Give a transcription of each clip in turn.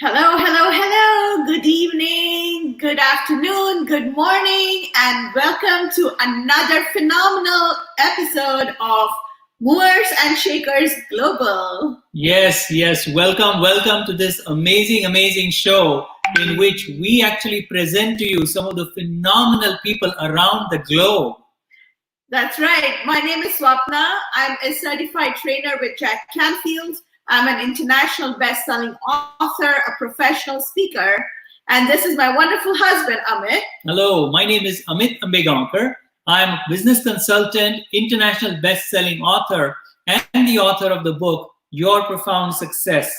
Hello, hello, hello. Good evening, good afternoon, good morning, and welcome to another phenomenal episode of Movers and Shakers Global. Yes. Welcome to this amazing show in which we actually present to you some of the phenomenal people around the globe. That's right. My name is Swapna. I'm a certified trainer with Jack Canfield. I'm an international best-selling author, a professional speaker, and this is my wonderful husband, Amit. Hello, my name is Amit Ambegaonkar. I'm a business consultant, international best-selling author, and the author of the book, Your Profound Success.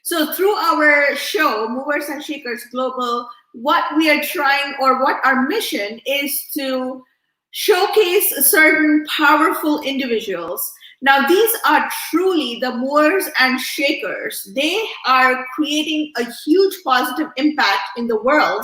So through our show, Movers and Shakers Global, what we are trying or what our mission is to showcase certain powerful individuals. Now, these are truly the movers and shakers. They are creating a huge positive impact in the world.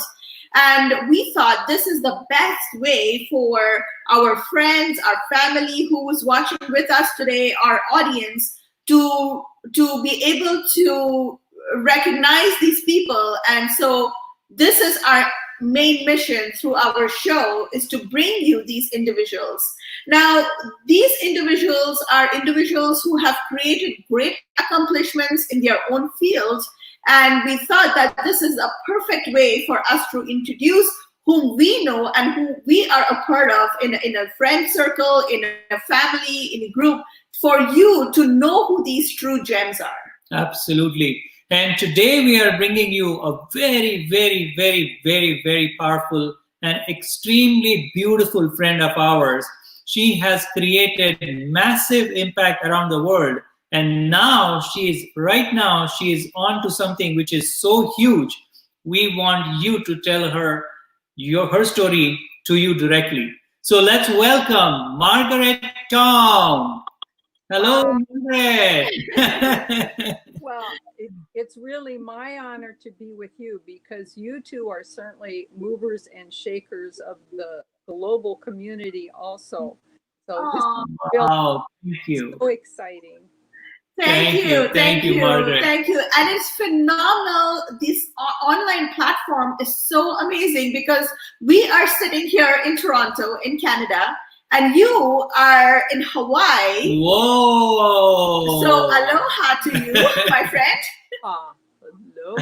And we thought this is the best way for our friends, our family who is watching with us today, our audience, to be able to recognize these people. And so this is our main mission through our show, is to bring you these individuals. Now, these individuals are individuals who have created great accomplishments in their own fields, and we thought that this is a perfect way for us to introduce whom we know and who we are a part of in a friend circle, in a family, in a group, for you to know who these true gems are. Absolutely. And today we are bringing you a very powerful and extremely beautiful friend of ours. She has created massive impact around the world. And now she is on to something which is so huge. We want you to tell her her story to you directly. So let's welcome Margaret Tom. Hello, Margaret. Well, it's really my honor to be with you, because you two are certainly movers and shakers of the global community also. So this is Wow, thank you. so exciting. Thank you, Margaret. Thank you. And it's phenomenal. This online platform is so amazing because we are sitting here in Toronto, in Canada, and you are in Hawaii. Whoa. So aloha to you, my friend. Hello.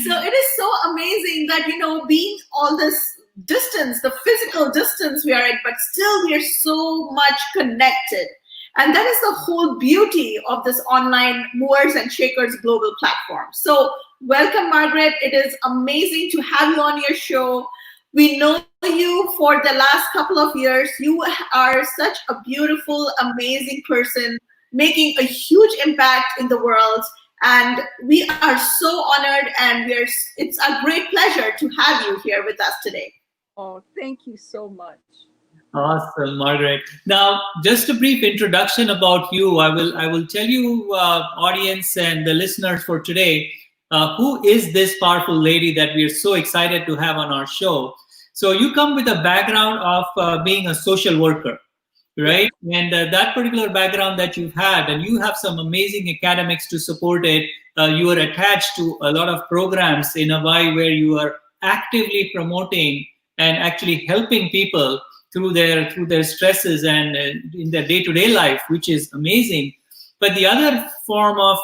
So it is so amazing that, being all this distance, the physical distance we are in, but still we are so much connected. And that is the whole beauty of this online Movers and Shakers Global platform. So welcome, Margaret. It is amazing to have you on your show. We know you for the last couple of years. You are such a beautiful, amazing person, making a huge impact in the world. And we are so honored, and it's a great pleasure to have you here with us today. Oh, thank you so much. Awesome, Margaret. Now, just a brief introduction about you. I will tell you, audience and the listeners for today, who is this powerful lady that we are so excited to have on our show. So you come with a background of being a social worker, right? And that particular background that you've had, and you have some amazing academics to support it. You are attached to a lot of programs in Hawaii where you are actively promoting and actually helping people through their stresses and in their day-to-day life, which is amazing. But the other form of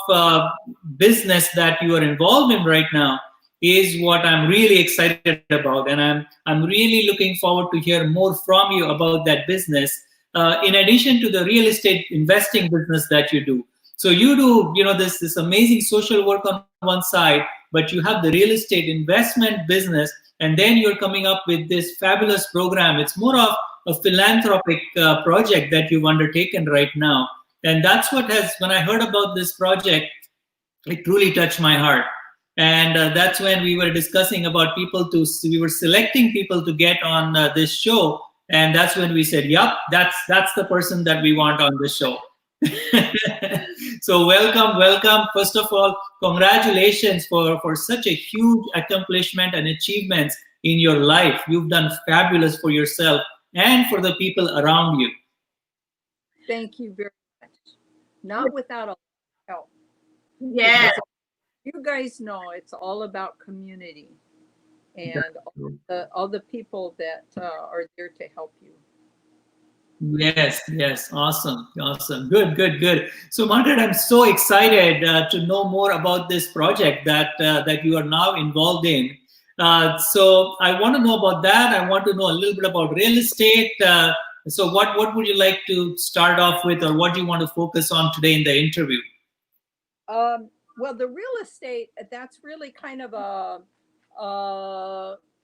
business that you are involved in right now is what I'm really excited about, and I'm really looking forward to hear more from you about that business. In addition to the real estate investing business that you do, so you do this amazing social work on one side, but you have the real estate investment business. And then you're coming up with this fabulous program. It's more of a philanthropic project that you've undertaken right now. And that's when I heard about this project, it truly touched my heart. And that's when we were discussing about we were selecting people to get on this show. And that's when we said, yep, that's the person that we want on this show. So welcome. First of all, congratulations for such a huge accomplishment and achievements in your life. You've done fabulous for yourself and for the people around you. Thank you very much. Not without a help. Yeah. you guys know it's all about community and all the people that are there to help you. Yes, yes, awesome, awesome, good. So, Margaret, I'm so excited to know more about this project that you are now involved in. So, I want to know about that. I want to know a little bit about real estate. So, what would you like to start off with, or what do you want to focus on today in the interview? Well, the real estate, that's really kind of a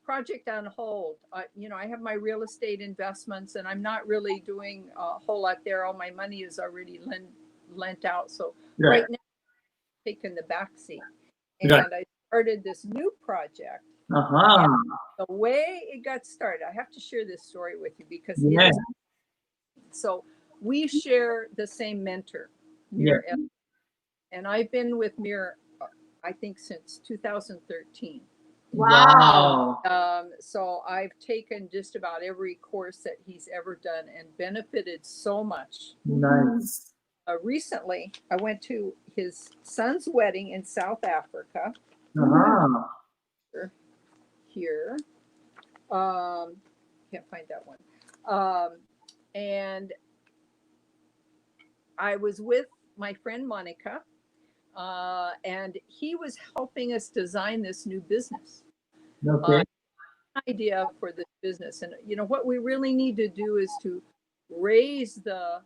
project on hold. I have my real estate investments and I'm not really doing a whole lot there. All my money is already lent out. So right now, I'm taking the back seat. And I started this new project. Uh-huh. The way it got started, I have to share this story with you because so we share the same mentor, Mir, and I've been with Mir, I think, since 2013. Wow. So I've taken just about every course that he's ever done and benefited so much. Nice. Recently, I went to his son's wedding in South Africa. Here. Can't find that one. And I was with my friend Monica, and he was helping us design this new business. Okay. Idea for this business, and what we really need to do is to raise the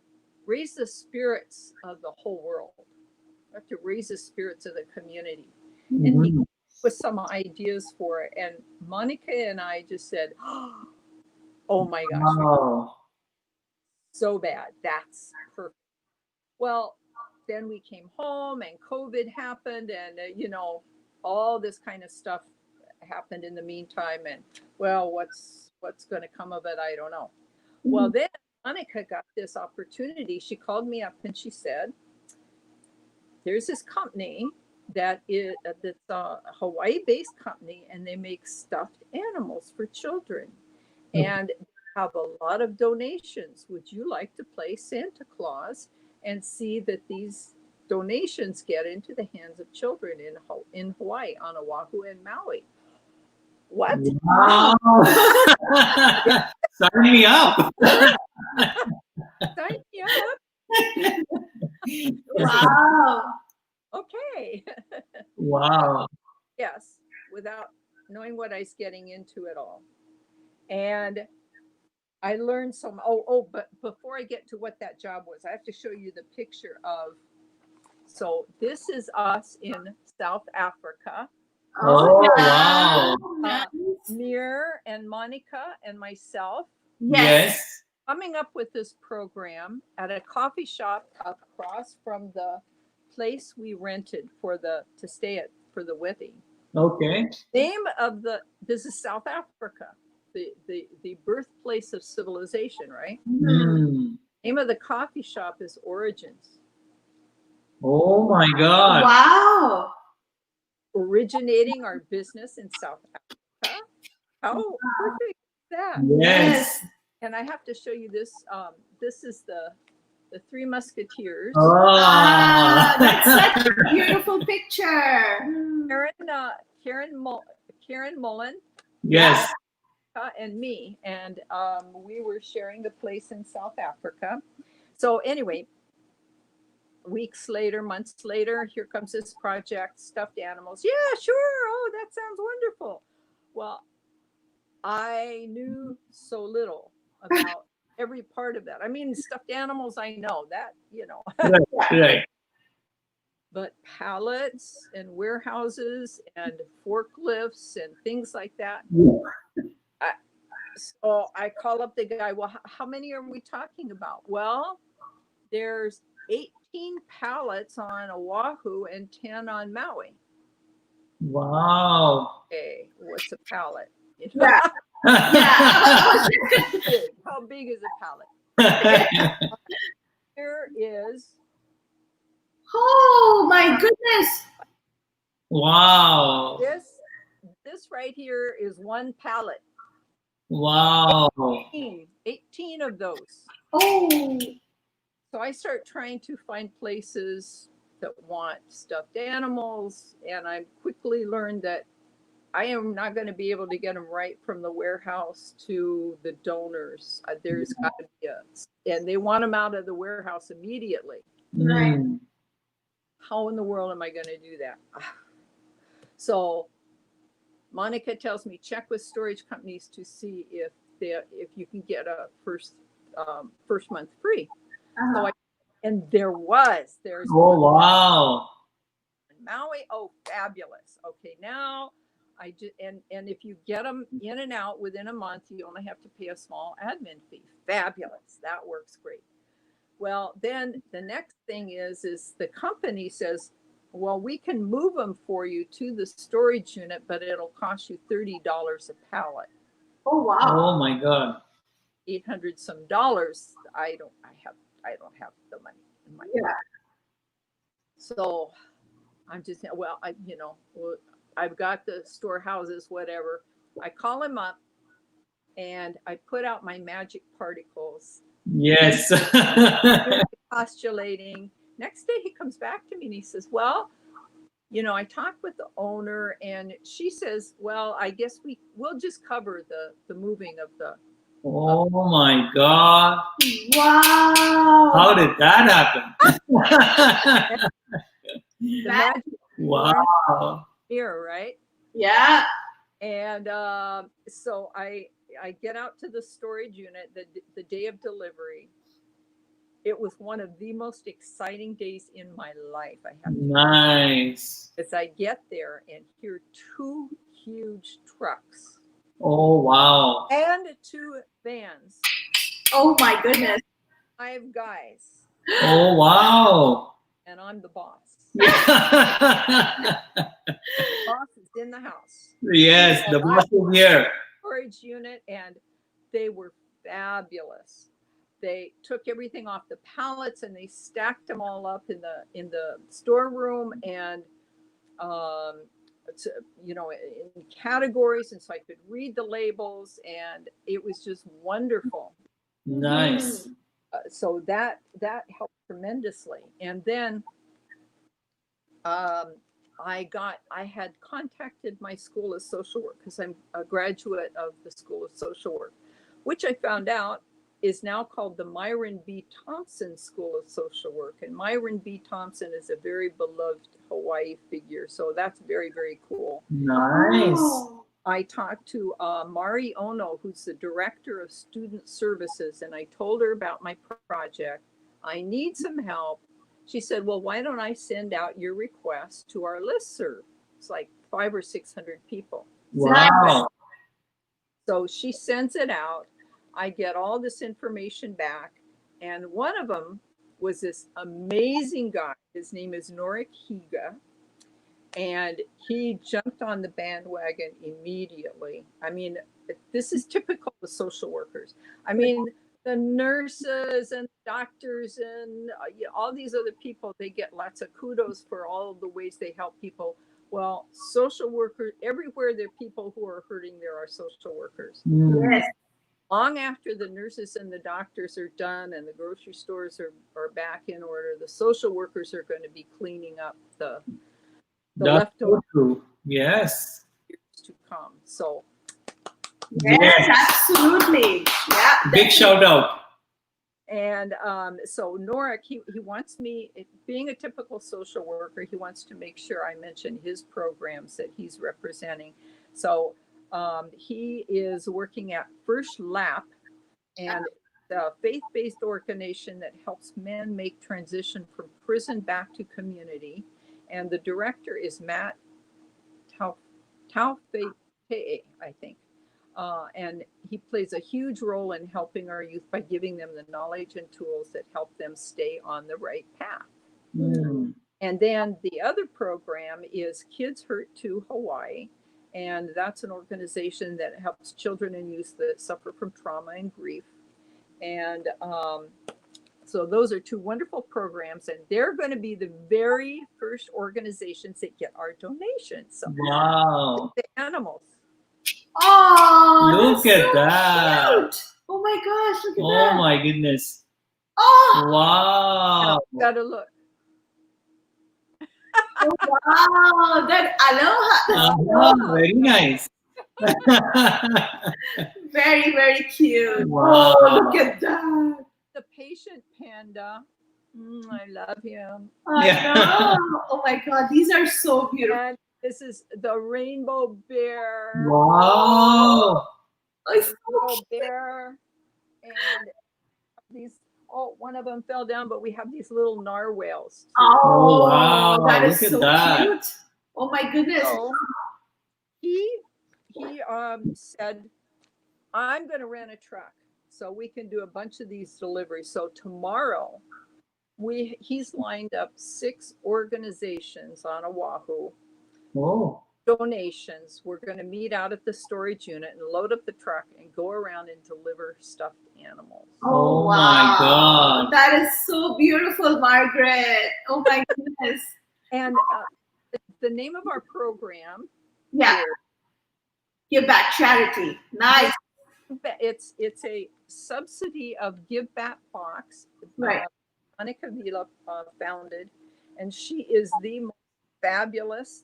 spirits of the whole world. We have to raise the spirits of the community, and he with some ideas for it. And Monica and I just said, "Oh my gosh, so bad! That's perfect." Well, then we came home, and COVID happened, and all this kind of stuff happened in the meantime, and well, what's going to come of it, I don't know. Well, then Monica got this opportunity. She called me up and she said, there's this company that's a Hawaii-based company, and they make stuffed animals for children, and have a lot of donations. Would you like to play Santa Claus and see that these donations get into the hands of children in Hawaii, on Oahu and Maui? What? Wow. Sign me up. Sign me up. Wow. Okay. Wow. Yes, without knowing what I was getting into at all. And I learned some. But before I get to what that job was, I have to show you the picture of. So this is us in South Africa. Oh, wow. Mir and Monica and myself. Yes. Coming up with this program at a coffee shop across from the place we rented to stay at for the wedding. Okay. This is South Africa, the birthplace of civilization, right? Name of the coffee shop is Origins. Oh my God. Wow. Originating our business in South Africa. How perfect is that? Yes. And I have to show you this. This is the Three Musketeers. That's such a beautiful picture. Karen Mullen. Yes. And me, and we were sharing the place in South Africa. So anyway, weeks later, months later, here comes this project, stuffed animals. Yeah, sure. Oh, that sounds wonderful. Well, I knew so little about every part of that. I mean, stuffed animals, I know that, Right. But pallets and warehouses and forklifts and things like that. So I call up the guy. Well, how many are we talking about? Well, there's 18 pallets on Oahu and 10 on Maui. Wow. Okay, what's a pallet? Yeah. How big is a pallet? Here is. Oh my goodness. Wow. This right here is one pallet. Wow. 18 of those. Oh. So I start trying to find places that want stuffed animals, and I quickly learned that I am not going to be able to get them right from the warehouse to the donors. There's got to be and they want them out of the warehouse immediately. Right. How in the world am I going to do that? So Monica tells me check with storage companies to see if you can get a first month free. So there's Oh, wow. Maui. Oh, fabulous. Okay, now I just and if you get them in and out within a month, you only have to pay a small admin fee. Fabulous. That works great. Well, then the next thing is the company says, well, we can move them for you to the storage unit, but it'll cost you $30 a pallet. Oh wow. Oh my God. $800 some. I don't have the money in my Yeah. So I'm just, well, I've got the storehouses, whatever. I call him up and I put out my magic particles. Yes. Postulating. Next day he comes back to me and he says, well, I talked with the owner and she says, well, I guess we'll just cover the moving of the. Oh my God. Wow. How did that happen? The magic Wow. mirror, right? Yeah. And so I get out to the storage unit the day of delivery. It was one of the most exciting days in my life. I have to Nice. as I get there and hear 2 huge trucks. Oh wow. And 2 vans. Oh my goodness. 5 guys. Oh wow. And I'm the boss. Yes, Boss is in the house. the boss is here. Storage unit, and they were fabulous. They took everything off the pallets and they stacked them all up in the storeroom and in categories, and so I could read the labels, and it was just wonderful. Nice. So that helped tremendously. And then I had contacted my school of social work because I'm a graduate of the School of Social Work, which I found out is now called the Myron B. Thompson School of Social Work. And Myron B. Thompson is a very beloved Hawaii figure. So that's very, very cool. Nice. I talked to Mari Ono, who's the director of student services, and I told her about my project. I need some help. She said, well, why don't I send out your request to our listserv? It's like 500 or 600 people. Wow. So she sends it out. I get all this information back. And one of them was this amazing guy. His name is Norik Higa. And he jumped on the bandwagon immediately. I mean, this is typical of social workers. I mean, the nurses and doctors and all these other people, they get lots of kudos for all of the ways they help people. Well, social workers, everywhere there are people who are hurting, there are social workers. Yes. Long after the nurses and the doctors are done and the grocery stores are back in order, the social workers are going to be cleaning up the leftover Yes. to come. So yes, absolutely. Yeah. Big shout out. And so Norik, he wants me, being a typical social worker, he wants to make sure I mention his programs that he's representing. So he is working at First Lap, and the faith-based organization that helps men make transition from prison back to community. And the director is Matt Taufete'e, I think. And he plays a huge role in helping our youth by giving them the knowledge and tools that help them stay on the right path. Mm. And then the other program is Kids Hurt to Hawaii. And that's an organization that helps children and youth that suffer from trauma and grief. And so those are 2 wonderful programs, and they're going to be the very first organizations that get our donations. So Wow. the animals. Oh, Look that's at so that. cute. Oh my gosh, look at Oh that. my goodness. Oh, Wow. Got to look. Oh, wow, that aloha. Very nice. Very, very cute. Wow. Oh, look at that. The patient panda. I love him. I Yeah. know. Oh my God, these are so beautiful. And this is the rainbow bear. Wow. Oh, it's so Rainbow cute. bear. And these, one of them fell down, but we have these little narwhals too. Oh, wow. that is Look at so that. cute. Oh my goodness. So he said, I'm going to rent a truck so we can do a bunch of these deliveries. So tomorrow he's lined up 6 organizations on Oahu, Oh. donations. We're going to meet out at the storage unit and load up the truck and go around and deliver stuffed animals. Oh, Oh my wow. God. That is so beautiful, Margaret. Oh my goodness. And the name of our program, Yeah, Give Back Charity. Nice. it's a subsidy of Give Back Box. Right. Monica Vila founded, and she is the most fabulous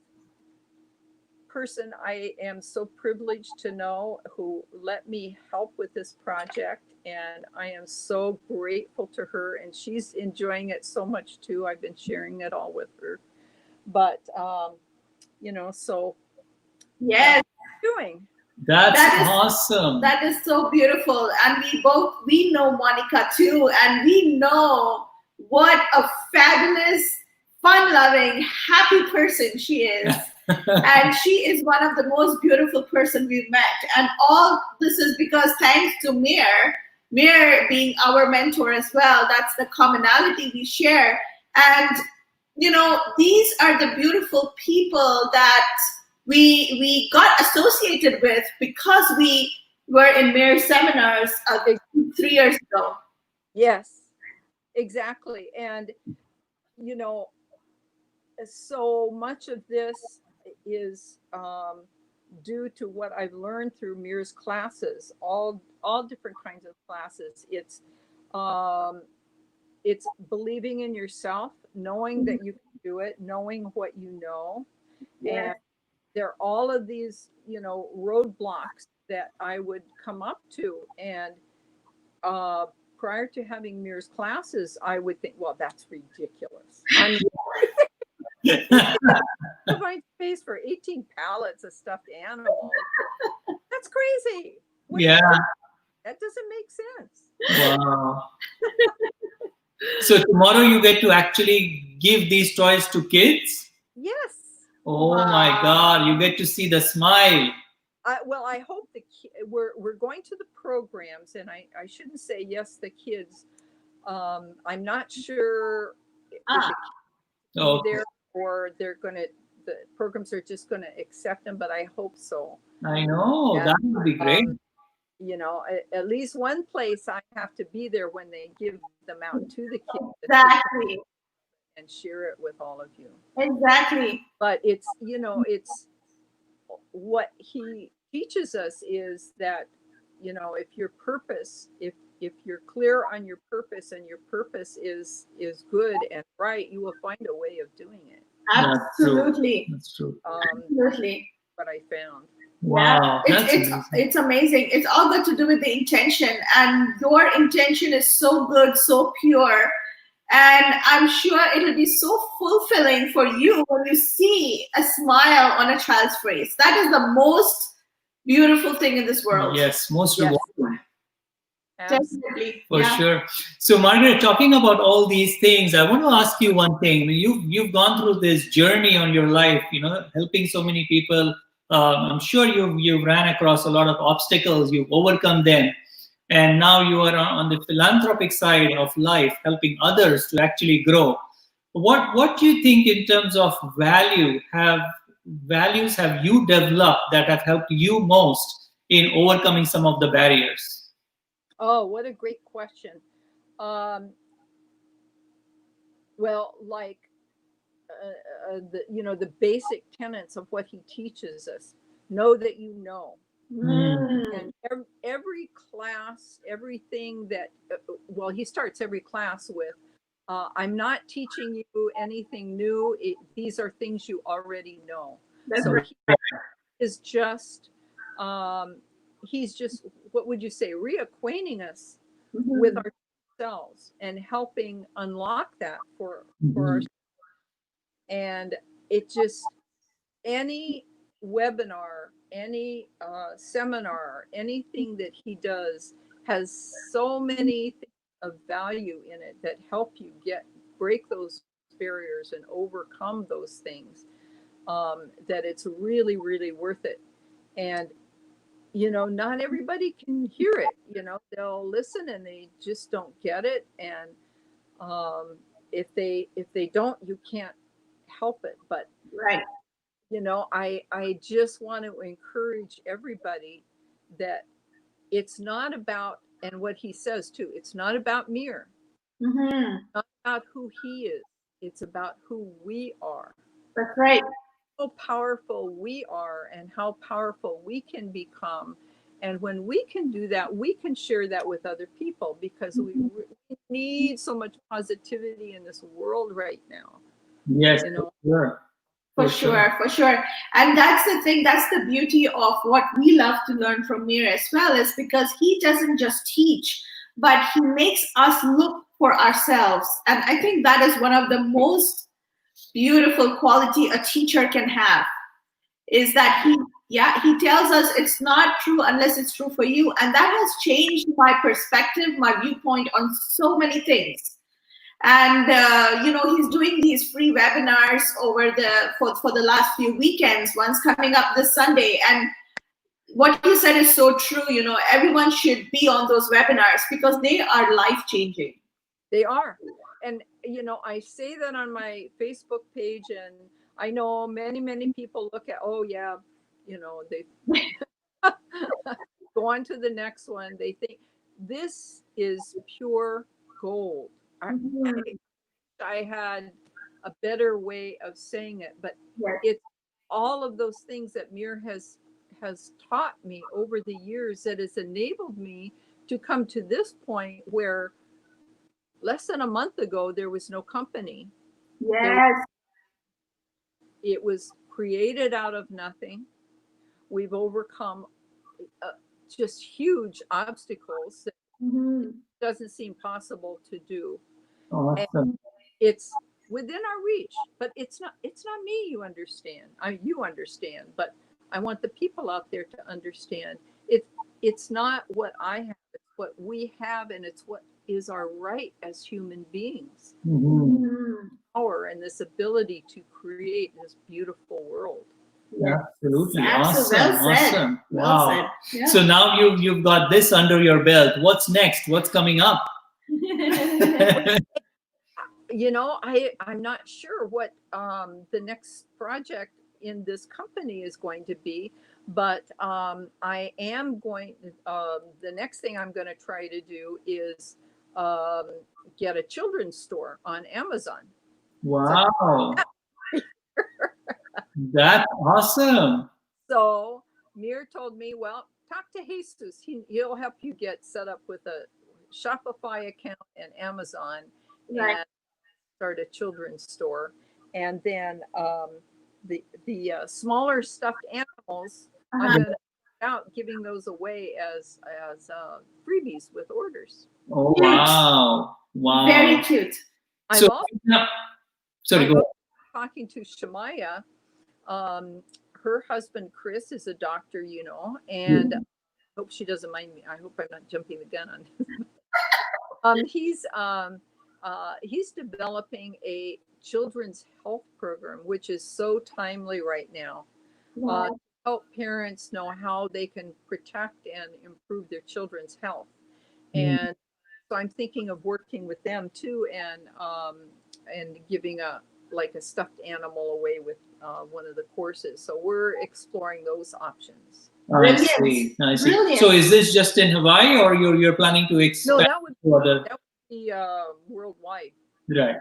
person I am so privileged to know, who let me help with this project, and I am so grateful to her, and she's enjoying it so much too. I've been sharing it all with her, but so Yes. doing. That's That is- awesome. That is so beautiful. And we know Monica too, and we know what a fabulous, fun-loving, happy person she is. And she is one of the most beautiful person we've met. And all this is because thanks to Mir being our mentor as well. That's the commonality we share. And these are the beautiful people that we got associated with because we were in Mir seminars 3 years ago. Yes, exactly. And so much of this is due to what I've learned through Mir's classes, all different kinds of classes. It's believing in yourself, knowing that you can do it, knowing what you know. Yes. And there are all of these, roadblocks that I would come up to. And prior to having Mir's classes, I would think, well, that's ridiculous. I mean, provide space for 18 pallets of stuffed animals. That's crazy. Yeah. That doesn't make sense. Wow. So tomorrow you get to actually give these toys to kids? Yes. Oh my God, you get to see the smile. Well, I hope we're going to the programs, and I shouldn't say yes, the kids. I'm not sure if they're or the programs are just going to accept them, but I hope so. I know, that would be great. At least one place I have to be there when they give them out to the kids. Exactly. And share it with all of you. Exactly. But it's what he teaches us is that, if your purpose, if you're clear on your purpose, and your purpose is good and right, you will find a way of doing it. Absolutely. That's true. Absolutely. What I found. Wow. Yeah. That's amazing. It's amazing. It's all got to do with the intention, and your intention is so good, so pure. And I'm sure it'll be so fulfilling for you when you see a smile on a child's face. That is the most beautiful thing in this world. Yes, most rewarding. Definitely. For sure. So Margaret, talking about all these things, I want to ask you one thing. You've gone through this journey on your life, helping so many people. I'm sure you've ran across a lot of obstacles. You've overcome them. And now you are on the philanthropic side of life, helping others to actually grow. What do you think in terms of values have you developed that have helped you most in overcoming some of the barriers? Oh, what a great question. Well, like the basic tenets of what he teaches us. Know that you know. And every class, everything that, he starts every class with, I'm not teaching you anything new. These are things you already know. That's So right. he is just, he's just, what would you say, reacquainting us with ourselves and helping unlock that for ourselves. And it just, any webinar, any seminar, anything that he does has so many things of value in it that help you break those barriers and overcome those things, that it's really, really worth it. And not everybody can hear it. They'll listen and they just don't get it. And if they don't, you can't help it. But Right. I just want to encourage everybody that it's not about, and what he says too, it's not about Mir, not about who he is. It's about who we are. That's right. How powerful we are and how powerful we can become. And when we can do that, we can share that with other people, because we need so much positivity in this world right now. Yes, sure. For sure. And that's the thing, that's the beauty of what we love to learn from Mir as well, is because he doesn't just teach, but he makes us look for ourselves. And I think that is one of the most beautiful quality a teacher can have, is that he tells us it's not true unless it's true for you. And that has changed my perspective, my viewpoint on so many things. And he's doing these free webinars for the last few weekends. One's coming up this Sunday, and what you said is so true. Everyone should be on those webinars because they are life changing. They are. And I say that on my Facebook page, and I know many people look at, oh yeah, they go on to the next one. They think this is pure gold. I had a better way of saying it, but it's all of those things that Mir has taught me over the years that has enabled me to come to this point where less than a month ago there was no company. Yes. It was created out of nothing. We've overcome just huge obstacles that doesn't seem possible to do. Awesome. And it's within our reach, but it's not me, you understand. You understand, but I want the people out there to understand. It's not what I have, it's what we have, and it's what is our right as human beings. Power and this ability to create this beautiful world. Absolutely. Awesome. Awesome. Wow. Well said. Yeah. So now you've got this under your belt. What's next? What's coming up? I'm not sure what the next project in this company is going to be, but I am going, the next thing I'm going to try to do is get a children's store on Amazon. Wow. That's awesome. So Mir told me, well, talk to Jesus. He'll help you get set up with a Shopify account and Amazon. Right. And start a children's store. And then the smaller stuffed animals, I'm going to out giving those away as freebies with orders. Oh, wow. Wow. Very cute. I'm also go. talking to Shemaya. Her husband, Chris, is a doctor, and I hope she doesn't mind me. I hope I'm not jumping the gun on him. He's developing a children's health program, which is so timely right now. To help parents know how they can protect and improve their children's health. And so I'm thinking of working with them too, and giving a stuffed animal away with one of the courses. So we're exploring those options. I see. So is this just in Hawaii, or you're planning to expand? No, that would be worldwide. Right.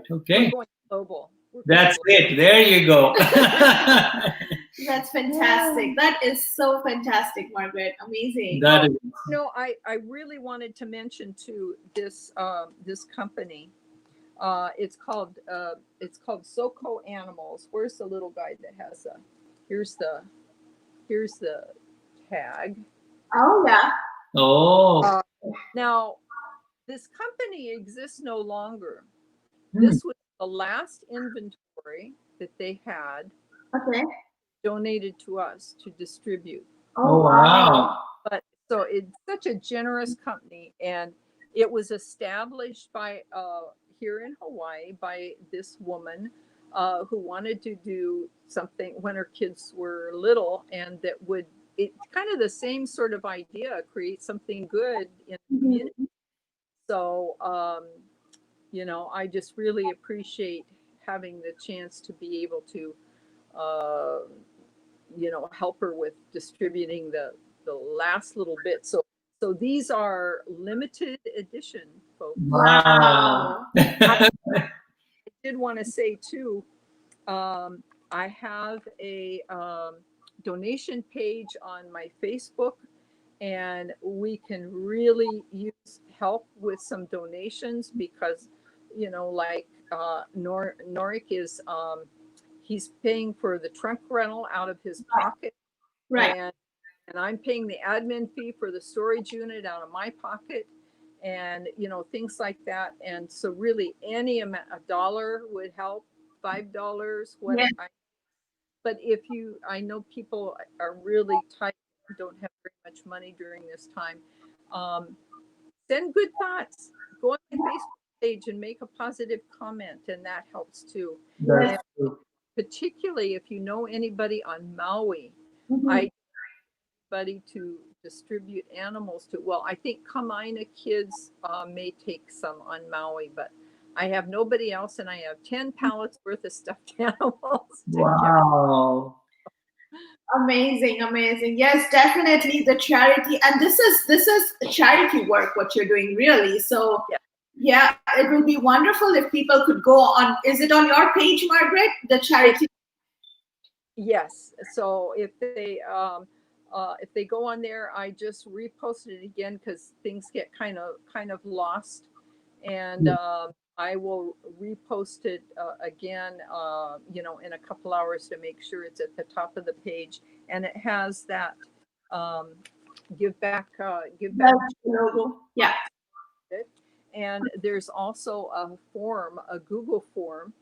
Okay. We're going global. That's it. There you go. That's fantastic. That is so fantastic, Margaret. Amazing. That is. I really wanted to mention to this company. It's called Soko Animals. Where's the little guy that has a? Here's the tag. Oh yeah. Oh. Now, this company exists no longer. This was the last inventory that they had Okay. donated to us to distribute. Oh, wow. But so it's such a generous company, and it was established by here in Hawaii by this woman who wanted to do something when her kids were little, and that would it's kind of the same sort of idea, create something good in the community. So I just really appreciate having the chance to be able to help her with distributing the last little bit. So these are limited edition, folks. Wow. I did want to say too, I have a donation page on my Facebook, and we can really use help with some donations because, like Norik is, he's paying for the trunk rental out of his pocket. Right. And I'm paying the admin fee for the storage unit out of my pocket, and things like that. And so really any amount, $1 would help, $5, whatever. Yeah. But I know people are really tight, don't have very much money during this time. Send good thoughts. Go on my Facebook page and make a positive comment, and that helps too. That's true. Particularly if you know anybody on Maui, to distribute animals to. Well, I think Kamaina kids may take some on Maui, but I have nobody else, and I have 10 pallets worth of stuffed animals. Wow. Amazing. Yes, definitely the charity, and this is charity work what you're doing, really. So yeah, it would be wonderful if people could go on. Is it on your page, Margaret? The charity. Yes. So if they go on there, I just reposted it again because things get kind of lost, and I will repost it again, in a couple hours to make sure it's at the top of the page, and it has that give back logo. Yeah. And there's also a Google form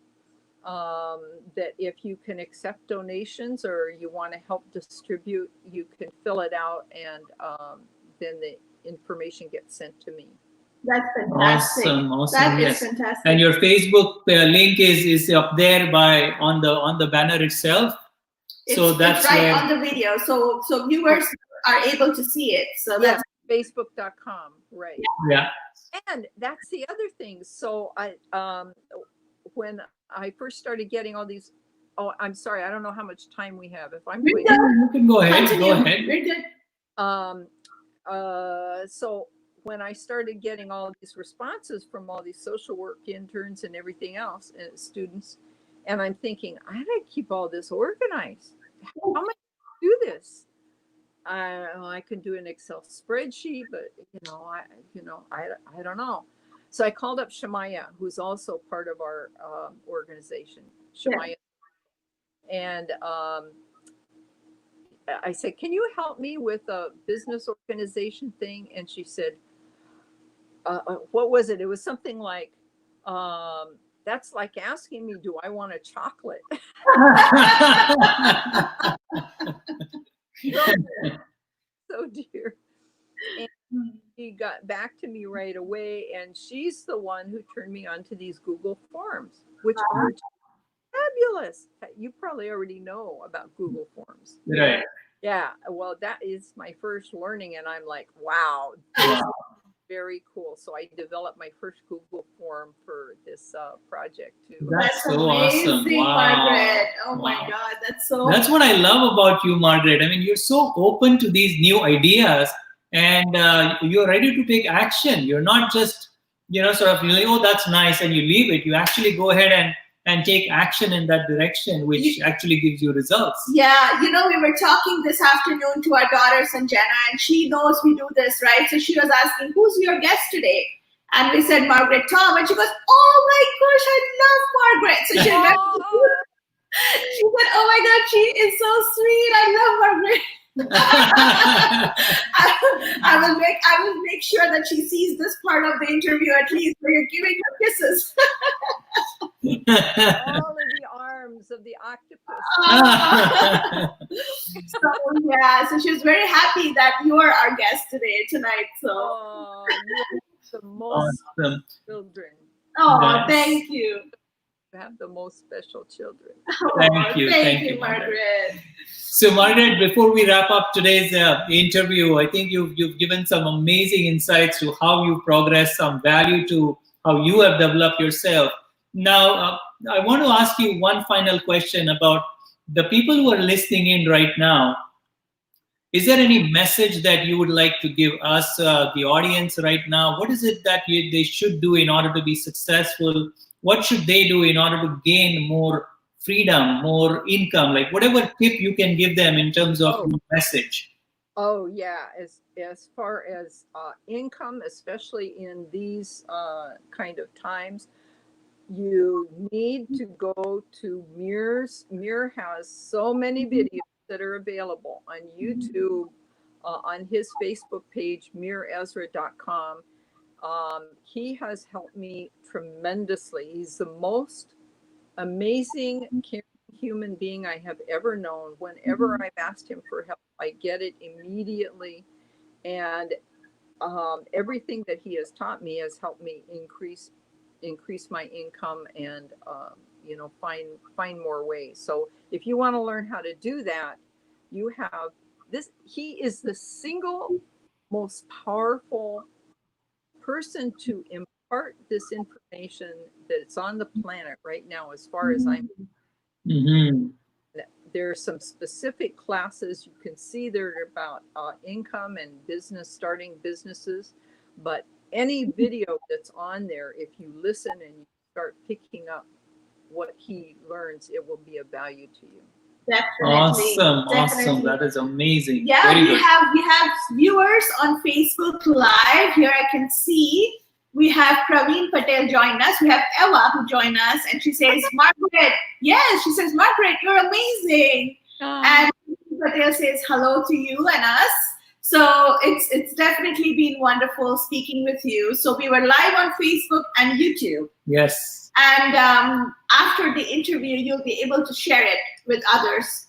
that if you can accept donations or you want to help distribute, you can fill it out, and then the information gets sent to me. That's fantastic. Awesome. That Yes. is fantastic. And your Facebook link is up there on the banner itself. So that's it's right where... on the video. So viewers are able to see it. So that's Facebook.com, right? Yeah. And that's the other thing. So I when I first started getting all these. Oh, I'm sorry. I don't know how much time we have. If I'm you can go ahead. Continue. Go ahead. We're good. So when I started getting all these responses from all these social work interns and everything else, and students, and I'm thinking, I gotta keep all this organized. How am I gonna do this? I can do an Excel spreadsheet, but I don't know. So I called up Shemaya, who's also part of our organization, Shemaya, and I said, "Can you help me with a business organization thing?" And she said, "What was it? It was something like, that's like asking me, do I want a chocolate?" So dear. And she got back to me right away, and she's the one who turned me on to these Google Forms, which are fabulous. You probably already know about Google Forms. Right. Yeah. Well, that is my first learning, and I'm like, wow. Very cool. So I developed my first Google form for this project too. That's so amazing, awesome. Wow. Margaret. Oh my God, that's what I love about you, Margaret. I mean, you're so open to these new ideas, and you're ready to take action. You're not just, sort of, oh, that's nice, and you leave it. You actually go ahead and take action in that direction, which actually gives you results. Yeah, we were talking this afternoon to our daughter Sanjana, and she knows we do this, right? So she was asking, who's your guest today? And we said, Margaret Tom. And she goes, oh my gosh, I love Margaret. So she said, oh my God, she is so sweet. I love Margaret. I will make sure that she sees this part of the interview at least where you're giving her kisses. All of the arms of the octopus. So she was very happy that you are our guest tonight. So you're the most awesome. Children. Oh, Yes. Thank you. You have the most special children. Thank you. Thank you, Margaret. So, Margaret, before we wrap up today's interview, I think you've given some amazing insights to how you progress, some value to how you have developed yourself. Now, I want to ask you one final question about the people who are listening in right now. Is there any message that you would like to give us, the audience right now? What is it that they should do in order to be successful? What should they do in order to gain more freedom, more income? Like whatever tip you can give them in terms of message. Oh yeah, as far as income, especially in these kind of times, you need to go to Mir's. Mir has so many videos that are available on YouTube, on his Facebook page, mirezra.com. He has helped me tremendously. He's the most amazing, caring human being I have ever known. Whenever I've asked him for help, I get it immediately. And everything that he has taught me has helped me increase my income and find more ways. So if you want to learn how to do that, you have this. He is the single most powerful person to impart this information that's on the planet right now, as far as I'm. There are some specific classes you can see that are about income and starting businesses, but any video that's on there, if you listen and you start picking up what he learns, it will be of value to you. Definitely. Awesome. That is amazing. Yeah, Very good. we have viewers on Facebook Live. Here I can see we have Praveen Patel join us. We have Eva who joined us, and she says, Margaret, yes, she says, Margaret, you're amazing. And Patel says hello to you and us. So it's definitely been wonderful speaking with you. So we were live on Facebook and YouTube. Yes. And after the interview, you'll be able to share it with others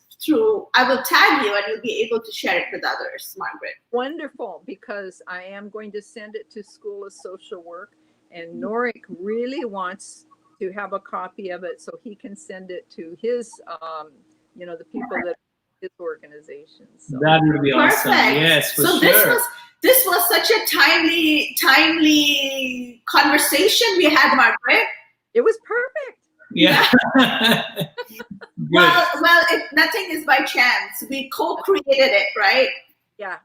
I will tag you and you'll be able to share it with others, Margaret. Wonderful, because I am going to send it to School of Social Work, and Norik really wants to have a copy of it so he can send it to his, the people that his organization. So. That would be awesome. Perfect. Yes, for so sure. This was such a timely conversation we had, Margaret. It was perfect. Yeah. well, nothing is by chance. We co-created it, right? Yeah.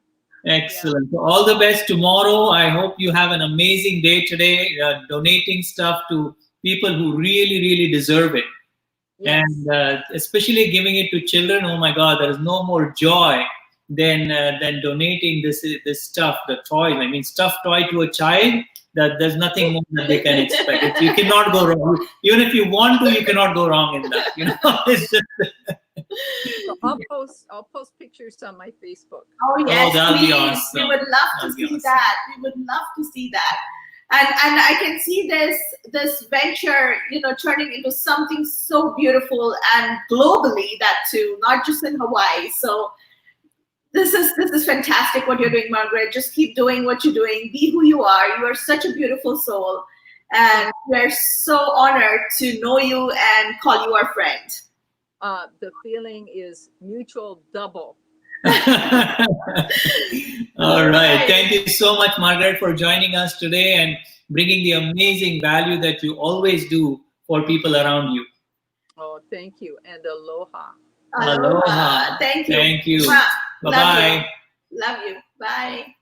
Excellent. So all the best tomorrow. I hope you have an amazing day today, donating stuff to people who really, really deserve it. Yes. And especially giving it to children. Oh my God, there is no more joy than donating this stuff, the toys. I mean, stuffed toy to a child. That there's nothing more that they can expect. You cannot go wrong. Even if you want to, you cannot go wrong in that. It's just. So I'll post pictures on my Facebook. Oh yes, that'll be awesome. We would love to see that. We would love to see that. And I can see this venture, turning into something so beautiful and globally, that too, not just in Hawaii. So this is fantastic what you're doing, Margaret. Just keep doing what you're doing. Be who you are. You are such a beautiful soul. And we're so honored to know you and call you our friend. The feeling is mutual double. All right. Thank you so much, Margaret, for joining us today and bringing the amazing value that you always do for people around you. Oh, thank you. And aloha. Aloha. Thank you. Thank you. Wow. Bye-bye. Love you. Bye.